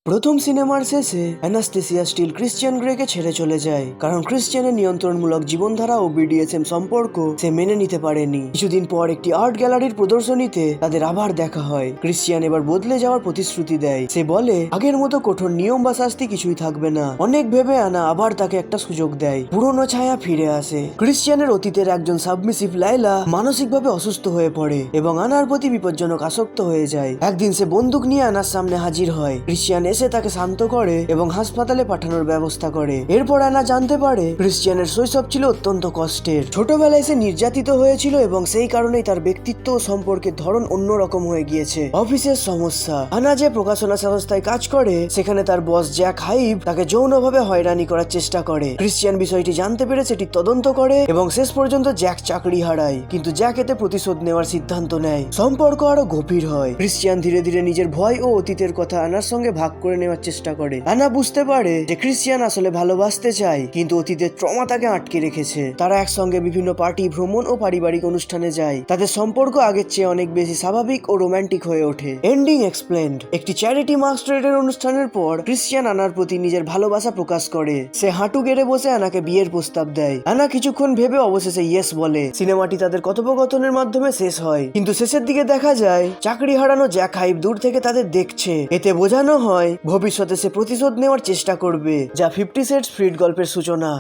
প্রথম সিনেমার শেষে অ্যানাস্টেসিয়া স্টিল ক্রিশ্চিয়ান গ্রেকে ছেড়ে চলে যায়, কারণ ক্রিশ্চিয়ানের নিয়ন্ত্রণমূলক জীবনধারা ও বিডিএসএম সম্পর্ক সে মেনে নিতে পারেনি। কিছুদিন পর একটি আর্ট গ্যালারির প্রদর্শনীতে তাদের আবার দেখা হয়। ক্রিশ্চিয়ান এবার বদলে যাওয়ার প্রতিশ্রুতি দেয়। সে বলে আগের মতো কঠোর নিয়ম বা শাস্তি কিছুই থাকবে না। অনেক ভেবে আনা আবার তাকে একটা সুযোগ দেয়। পুরনো ছায়া ফিরে আসে। ক্রিশ্চিয়ানের অতীতের একজন সাবমিসিভ লাইলা মানসিকভাবে অসুস্থ হয়ে পড়ে এবং আনার প্রতি বিপজ্জনক আসক্ত হয়ে যায়। একদিন সে বন্দুক নিয়ে আনার সামনে হাজির হয়। ক্রিশ্চিয়ান এসে তাকে শান্ত করে এবং হাসপাতালে পাঠানোর ব্যবস্থা করে। এরপর অ্যানা জানতে পারে ক্রিশ্চিয়ানের শৈশব ছিল অত্যন্ত কষ্টের। ছোটবেলায় সে নির্যাতিত হয়েছিল এবং সেই কারণেই তার ব্যক্তিত্ব ও সম্পর্কের ধরন অন্যরকম হয়ে গিয়েছে। অফিসের সমস্যা। আনা যে প্রকাশনা সংস্থায় কাজ করে সেখানে তার বস জ্যাক হাইভ তাকে যৌনভাবে হয়রানি করার চেষ্টা করে। ক্রিশ্চিয়ান বিষয়টি জানতে পেরে সেটি তদন্ত করে এবং শেষ পর্যন্ত জ্যাক চাকরি হারায়, কিন্তু জ্যাক এতে প্রতিশোধ নেওয়ার সিদ্ধান্ত নেয়। সম্পর্ক আরো গভীর হয়। ক্রিশ্চিয়ান ধীরে ধীরে নিজের ভয় ও অতীতের কথা আনার সঙ্গে ভাগ করে নেওয়ার চেষ্টা করে। আনা বুঝতে পারে যে ক্রিশ্চিয়ান আসলে ভালোবাসতে চায়, কিন্তু অতীতের ট্রমা তাকে আটকে রেখেছে। তারা একসঙ্গে বিভিন্ন পার্টি, ভ্রমণ ও পারিবারিক অনুষ্ঠানে যায়। তাদের সম্পর্ক আগের চেয়ে অনেক বেশি স্বাভাবিক ও রোমান্টিক হয়ে ওঠে। Ending explained. একটি চ্যারিটি মাস্টারেটের অনুষ্ঠানের পর ক্রিশ্চিয়ান আনার প্রতি নিজের ভালোবাসা প্রকাশ করে। সে হাঁটু গেড়ে বসে আনাকে বিয়ের প্রস্তাব দেয়। আনা কিছুক্ষণ ভেবে অবশেষে ইয়েস বলে। সিনেমাটি তাদের কথোপকথনের মাধ্যমে শেষ হয়, কিন্তু শেষের দিকে দেখা যায় চাকরি হারানো জ্যাক হাইভ দূর থেকে তাদের দেখছে। এতে বোঝানো হয় ভবিষ্যতে সে প্রতিশোধ নেওয়ার চেষ্টা করবে, যা 50 সেন্টস ফ্রিড গল্পের সূচনা।